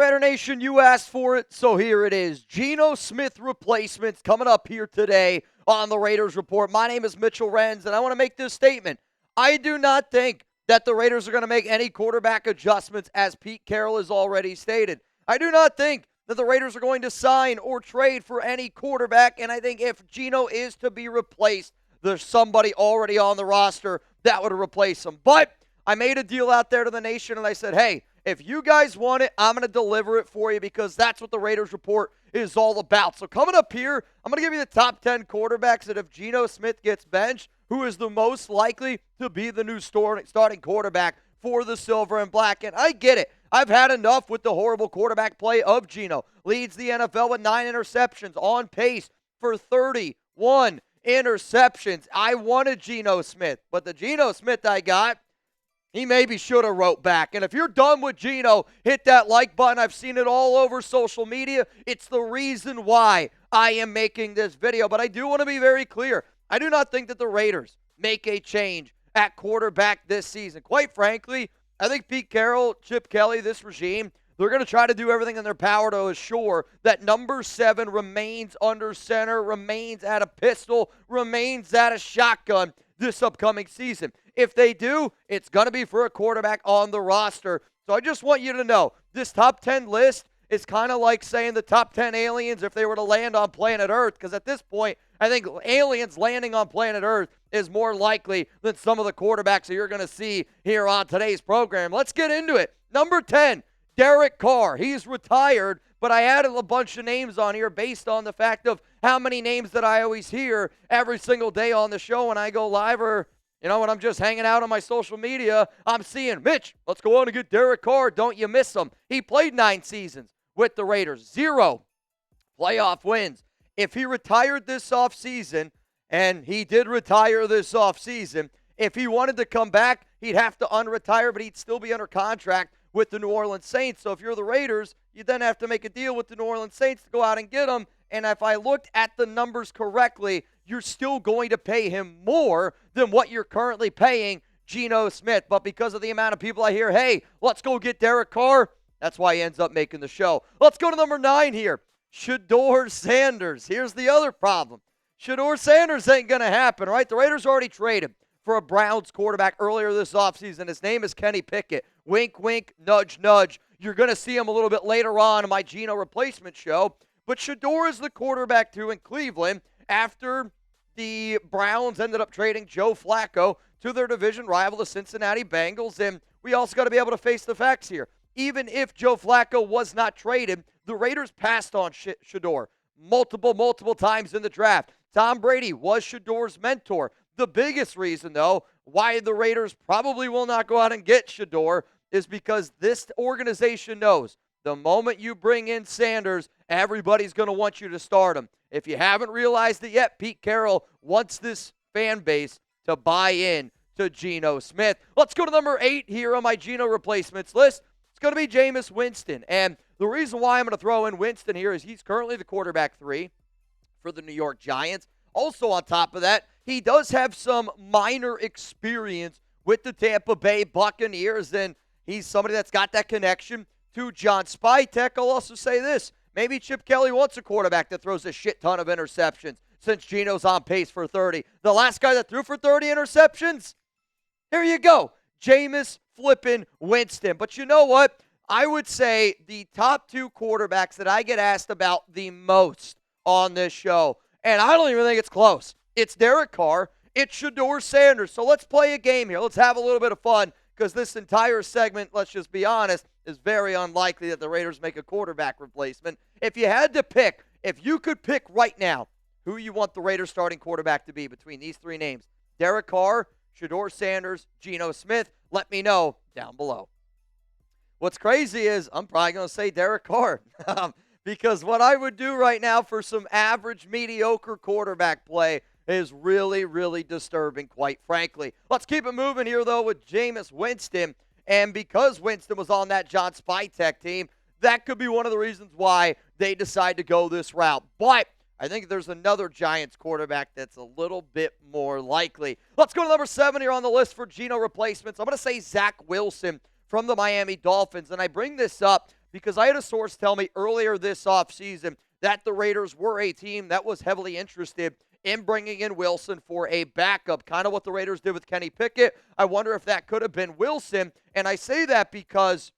Raider Nation, you asked for it, so here it is. Geno Smith replacements coming up here today on the Raiders Report. My name is Mitchell Renz, and I want to make this statement. I do not think that the Raiders are going to make any quarterback adjustments, as Pete Carroll has already stated. I do not think that the Raiders are going to sign or trade for any quarterback, and I think if Geno is to be replaced, there's somebody already on the roster that would replace him. But I made a deal out there to the nation, and I said, hey, if you guys want it, I'm going to deliver it for you because that's what the Raiders Report is all about. So coming up here, I'm going to give you the top 10 quarterbacks that if Geno Smith gets benched, who is the most likely to be the new starting quarterback for the Silver and Black. And I get it. I've had enough with the horrible quarterback play of Geno. Leads the NFL with 9 interceptions, on pace for 31 interceptions. I wanted Geno Smith, but the Geno Smith I got, he maybe should have wrote back. And if you're done with Geno, hit that like button. I've seen it all over social media. It's the reason why I am making this video. But I do want to be very clear. I do not think that the Raiders make a change at quarterback this season. Quite frankly, I think Pete Carroll, Chip Kelly, this regime, they're going to try to do everything in their power to assure that number 7 remains under center, remains at a pistol, remains at a shotgun this upcoming season. If they do, it's going to be for a quarterback on the roster. So I just want you to know, this top 10 list is kind of like saying the top 10 aliens if they were to land on planet Earth, because at this point, I think aliens landing on planet Earth is more likely than some of the quarterbacks that you're going to see here on today's program. Let's get into it. Number 10, Derek Carr. He's retired, but I added a bunch of names on here based on the fact of how many names that I always hear every single day on the show when I go live, or when I'm just hanging out on my social media, I'm seeing, Mitch, let's go on and get Derek Carr. Don't you miss him. He played 9 seasons with the Raiders. 0 playoff wins. If he retired this offseason, and he did retire this offseason, if he wanted to come back, he'd have to unretire, but he'd still be under contract with the New Orleans Saints. So if you're the Raiders, you then have to make a deal with the New Orleans Saints to go out and get him. And if I looked at the numbers correctly, you're still going to pay him more than what you're currently paying Geno Smith. But because of the amount of people I hear, hey, let's go get Derek Carr, that's why he ends up making the show. Let's go to number 9 here, Shedeur Sanders. Here's the other problem. Shedeur Sanders ain't going to happen, right? The Raiders already traded for a Browns quarterback earlier this offseason. His name is Kenny Pickett. Wink, wink, nudge, nudge. You're going to see him a little bit later on in my Geno replacement show. But Shedeur is the quarterback, too, in Cleveland after the Browns ended up trading Joe Flacco to their division rival, the Cincinnati Bengals. And we also got to be able to face the facts here. Even if Joe Flacco was not traded, the Raiders passed on Shedeur multiple times in the draft. Tom Brady was Shedeur's mentor. The biggest reason, though, why the Raiders probably will not go out and get Shedeur is because this organization knows the moment you bring in Sanders, everybody's going to want you to start him. If you haven't realized it yet, Pete Carroll wants this fan base to buy in to Geno Smith. Let's go to number 8 here on my Geno replacements list. It's going to be Jameis Winston. And the reason why I'm going to throw in Winston here is he's currently the quarterback 3 for the New York Giants. Also on top of that, he does have some minor experience with the Tampa Bay Buccaneers, and he's somebody that's got that connection to John Spytek. I'll also say this. Maybe Chip Kelly wants a quarterback that throws a shit ton of interceptions since Geno's on pace for 30. The last guy that threw for 30 interceptions? Here you go. Jameis flippin' Winston. But you know what? I would say the top 2 quarterbacks that I get asked about the most on this show, and I don't even think it's close. It's Derek Carr. It's Shedeur Sanders. So let's play a game here. Let's have a little bit of fun because this entire segment, let's just be honest, is very unlikely that the Raiders make a quarterback replacement. If you had to pick, if you could pick right now who you want the Raiders starting quarterback to be between these 3 names, Derek Carr, Shedeur Sanders, Geno Smith, let me know down below. What's crazy is I'm probably going to say Derek Carr because what I would do right now for some average, mediocre quarterback play is really, really disturbing, quite frankly. Let's keep it moving here, though, with Jameis Winston. And because Winston was on that John Spytek team, that could be one of the reasons why they decide to go this route. But I think there's another Giants quarterback that's a little bit more likely. Let's go to number 7 here on the list for Geno replacements. I'm going to say Zach Wilson from the Miami Dolphins. And I bring this up because I had a source tell me earlier this offseason that the Raiders were a team that was heavily interested in bringing in Wilson for a backup, kind of what the Raiders did with Kenny Pickett. I wonder if that could have been Wilson, and I say that because,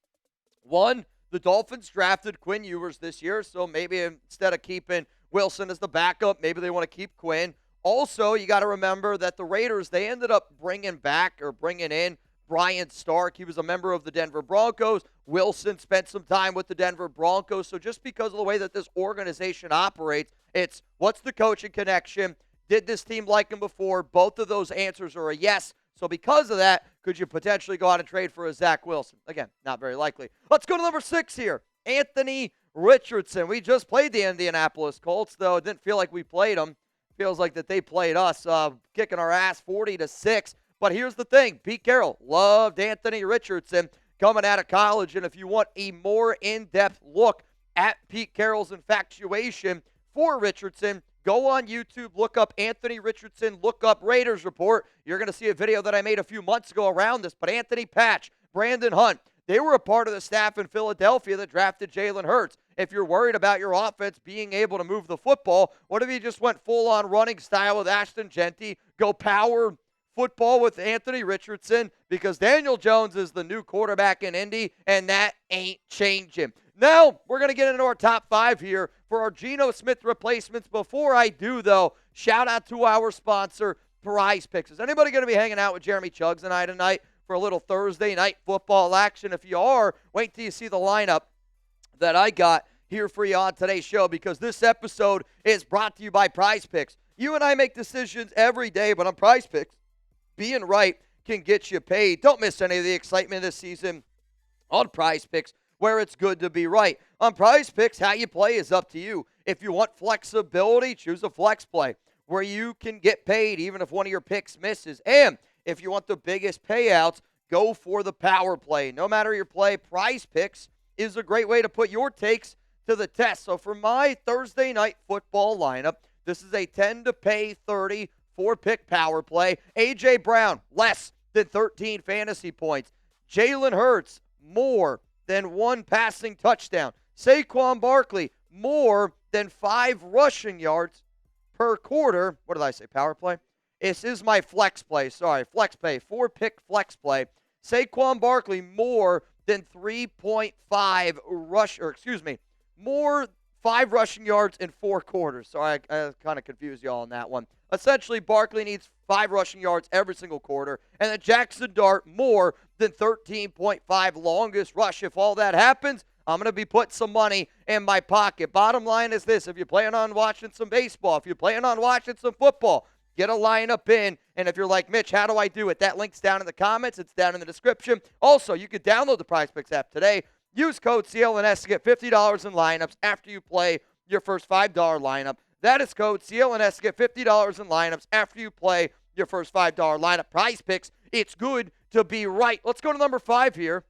one, the Dolphins drafted Quinn Ewers this year, so maybe instead of keeping Wilson as the backup, maybe they want to keep Quinn. Also, you got to remember that the Raiders, they ended up bringing in Brian Stark. He was a member of the Denver Broncos. Wilson spent some time with the Denver Broncos. So just because of the way that this organization operates, it's what's the coaching connection? Did this team like him before? Both of those answers are a yes. So because of that, could you potentially go out and trade for a Zach Wilson? Again, not very likely. Let's go to number 6 here. Anthony Richardson. We just played the Indianapolis Colts, though it didn't feel like we played them. Feels like that they played us, kicking our ass 40-6. But here's the thing. Pete Carroll loved Anthony Richardson coming out of college. And if you want a more in-depth look at Pete Carroll's infatuation for Richardson, go on YouTube, look up Anthony Richardson, look up Raiders Report. You're going to see a video that I made a few months ago around this. But Anthony Patch, Brandon Hunt, they were a part of the staff in Philadelphia that drafted Jalen Hurts. If you're worried about your offense being able to move the football, what if you just went full-on running style with Ashton Genty, go power football with Anthony Richardson, because Daniel Jones is the new quarterback in Indy, and that ain't changing. Now, we're going to get into our top 5 here for our Geno Smith replacements. Before I do, though, shout out to our sponsor, Prize Picks. Is anybody going to be hanging out with Jeremy Chuggs and I tonight for a little Thursday night football action? If you are, wait till you see the lineup that I got here for you on today's show, because this episode is brought to you by Prize Picks. You and I make decisions every day, but on Prize Picks, being right can get you paid. Don't miss any of the excitement this season on Prize Picks, where it's good to be right. On Prize Picks, how you play is up to you. If you want flexibility, choose a flex play where you can get paid even if one of your picks misses. And if you want the biggest payouts, go for the power play. No matter your play, Prize Picks is a great way to put your takes to the test. So for my Thursday night football lineup, this is a 10 to pay 30 4-pick power play. A.J. Brown, less than 13 fantasy points. Jalen Hurts, more than 1 passing touchdown. Saquon Barkley, more than 5 rushing yards per quarter. What did I say, power play? This is my flex play. Sorry, flex play, 4-pick flex play. Saquon Barkley, more than 3.5 more 5 rushing yards in 4 quarters. Sorry, I kind of confused y'all on that one. Essentially, Barkley needs 5 rushing yards every single quarter. And then Jackson Dart, more than 13.5 longest rush. If all that happens, I'm going to be putting some money in my pocket. Bottom line is this. If you're planning on watching some baseball, if you're planning on watching some football, get a lineup in. And if you're like, Mitch, how do I do it? That link's down in the comments. It's down in the description. Also, you can download the Prize Picks app today. Use code CLNS to get $50 in lineups after you play your first $5 lineup. That is code CLNS to get $50 in lineups after you play your first $5 lineup. Prize Picks, it's good to be right. Let's go to number 5 here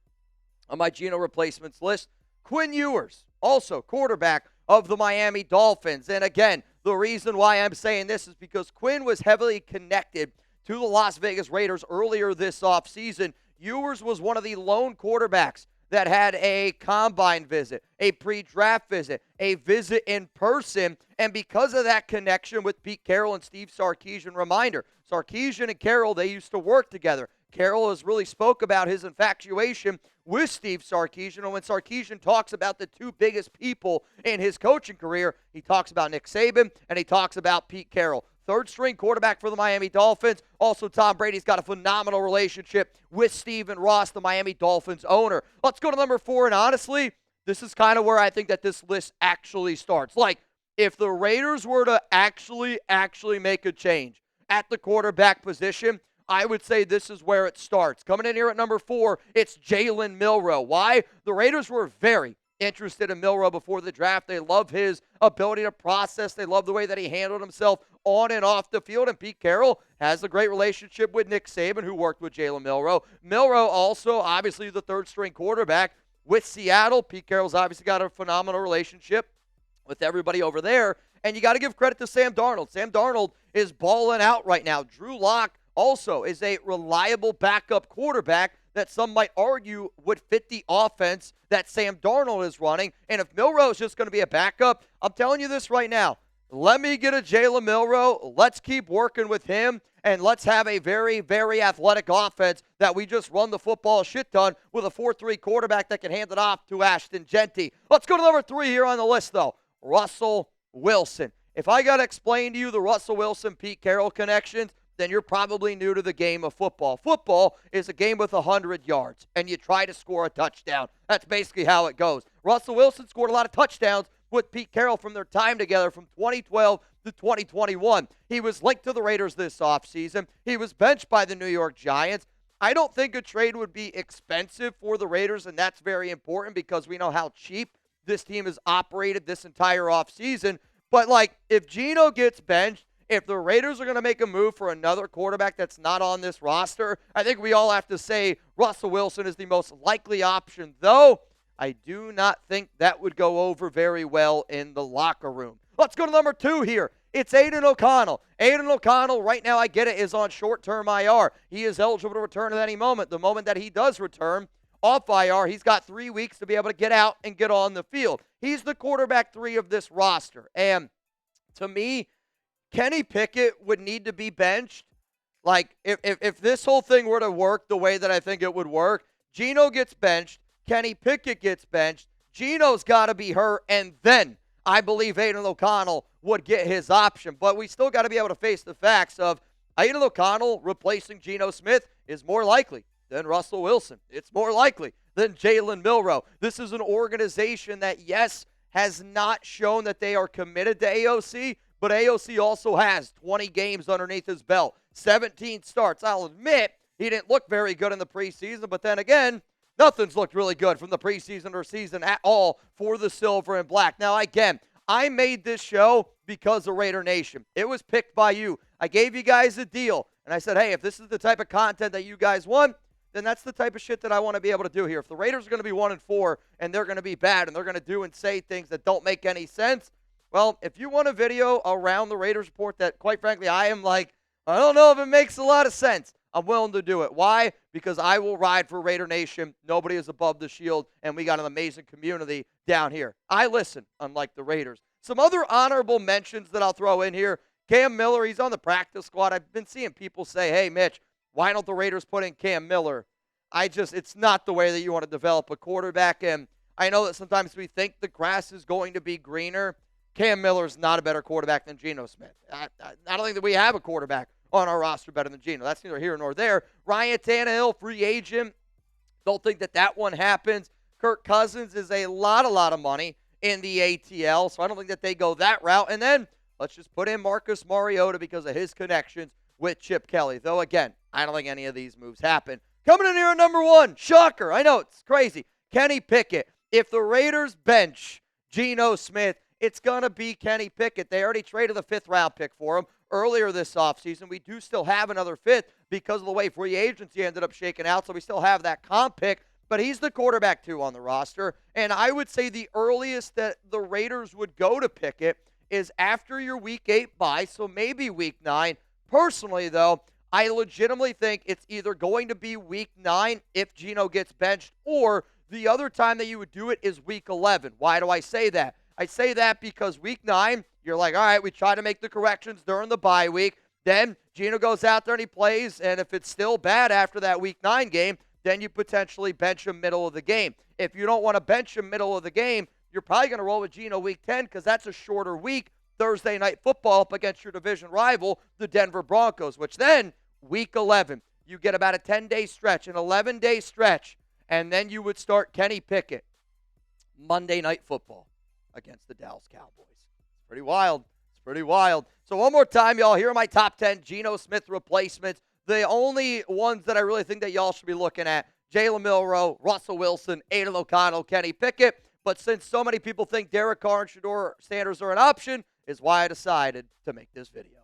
on my Geno replacements list. Quinn Ewers, also quarterback of the Miami Dolphins. And again, the reason why I'm saying this is because Quinn was heavily connected to the Las Vegas Raiders earlier this offseason. Ewers was one of the lone quarterbacks that had a combine visit, a pre-draft visit, a visit in person. And because of that connection with Pete Carroll and Steve Sarkisian, reminder, Sarkisian and Carroll, they used to work together. Carroll has really spoke about his infatuation with Steve Sarkisian. And when Sarkisian talks about the 2 biggest people in his coaching career, he talks about Nick Saban and he talks about Pete Carroll. 3rd-string quarterback for the Miami Dolphins. Also, Tom Brady's got a phenomenal relationship with Stephen Ross, the Miami Dolphins owner. Let's go to number 4, and honestly, this is kind of where I think that this list actually starts. Like, if the Raiders were to actually make a change at the quarterback position, I would say this is where it starts. Coming in here at number 4, it's Jalen Milroe. Why? The Raiders were very interested in Milroe before the draft. They love his ability to process. They love the way that he handled himself on and off the field. And Pete Carroll has a great relationship with Nick Saban, who worked with Jalen Milroe. Milroe also, obviously, the 3rd-string quarterback with Seattle. Pete Carroll's obviously got a phenomenal relationship with everybody over there. And you got to give credit to Sam Darnold. Sam Darnold is balling out right now. Drew Lock also is a reliable backup quarterback that some might argue would fit the offense that Sam Darnold is running. And if Milroe is just going to be a backup, I'm telling you this right now. Let me get a Jalen Milroe. Let's keep working with him, and let's have a very, very athletic offense that we just run the football a shit ton with a 4-3 quarterback that can hand it off to Ashton Genty. Let's go to number 3 here on the list, though. Russell Wilson. If I got to explain to you the Russell Wilson-Pete Carroll connections, then you're probably new to the game of football. Football is a game with 100 yards, and you try to score a touchdown. That's basically how it goes. Russell Wilson scored a lot of touchdowns with Pete Carroll from their time together from 2012 to 2021. He was linked to the Raiders this offseason. He was benched by the New York Giants. I don't think a trade would be expensive for the Raiders, and that's very important because we know how cheap this team has operated this entire offseason. But, if Geno gets benched, if the Raiders are going to make a move for another quarterback that's not on this roster, I think we all have to say Russell Wilson is the most likely option, though I do not think that would go over very well in the locker room. Let's go to number 2 here. It's Aidan O'Connell. Aidan O'Connell, right now, I get it, is on short-term IR. He is eligible to return at any moment. The moment that he does return off IR, he's got 3 weeks to be able to get out and get on the field. He's the quarterback 3 of this roster. And to me, Kenny Pickett would need to be benched. If this whole thing were to work the way that I think it would work, Geno gets benched, Kenny Pickett gets benched, Geno's got to be hurt, and then I believe Aidan O'Connell would get his option. But we still got to be able to face the facts of Aidan O'Connell replacing Geno Smith is more likely than Russell Wilson. It's more likely than Jalen Milroe. This is an organization that, yes, has not shown that they are committed to AOC, but AOC also has 20 games underneath his belt, 17 starts. I'll admit he didn't look very good in the preseason, but then again, nothing's looked really good from the preseason or season at all for the Silver and Black. Now, again, I made this show because of Raider Nation. It was picked by you. I gave you guys a deal, and I said, hey, if this is the type of content that you guys want, then that's the type of shit that I want to be able to do here. If the Raiders are going to be 1-4 and they're going to be bad and they're going to do and say things that don't make any sense, well, if you want a video around the Raiders report that, quite frankly, I am I don't know if it makes a lot of sense, I'm willing to do it. Why? Because I will ride for Raider Nation. Nobody is above the shield, and we got an amazing community down here. I listen, unlike the Raiders. Some other honorable mentions that I'll throw in here. Cam Miller, he's on the practice squad. I've been seeing people say, hey, Mitch, why don't the Raiders put in Cam Miller? It's not the way that you want to develop a quarterback, and I know that sometimes we think the grass is going to be greener. Cam Miller's not a better quarterback than Geno Smith. I don't think that we have a quarterback on our roster better than Geno. That's neither here nor there. Ryan Tannehill, free agent. Don't think that one happens. Kirk Cousins is a lot of money in the ATL, so I don't think that they go that route. And then let's just put in Marcus Mariota because of his connections with Chip Kelly. Though, again, I don't think any of these moves happen. Coming in here at number 1, shocker. I know, it's crazy. Kenny Pickett. If the Raiders bench Geno Smith, it's going to be Kenny Pickett. They already traded the 5th-round pick for him earlier this offseason. We do still have another 5th because of the way free agency ended up shaking out, so we still have that comp pick. But he's the quarterback, too, on the roster. And I would say the earliest that the Raiders would go to Pickett is after your Week 8 bye, so maybe Week 9. Personally, though, I legitimately think it's either going to be Week 9 if Geno gets benched, or the other time that you would do it is Week 11. Why do I say that? I say that because Week 9, you're like, all right, we try to make the corrections during the bye week. Then Geno goes out there and he plays, and if it's still bad after that Week 9 game, then you potentially bench him middle of the game. If you don't want to bench him middle of the game, you're probably going to roll with Geno Week 10 because that's a shorter week, Thursday Night Football up against your division rival, the Denver Broncos, which then Week 11, you get about a 10-day stretch, an 11-day stretch, and then you would start Kenny Pickett Monday Night Football against the Dallas Cowboys. It's pretty wild. It's pretty wild. So one more time, y'all, here are my top 10 Geno Smith replacements. The only ones that I really think that y'all should be looking at, Jalen Milroe, Russell Wilson, Aidan O'Connell, Kenny Pickett. But since so many people think Derek Carr and Shedeur Sanders are an option, is why I decided to make this video.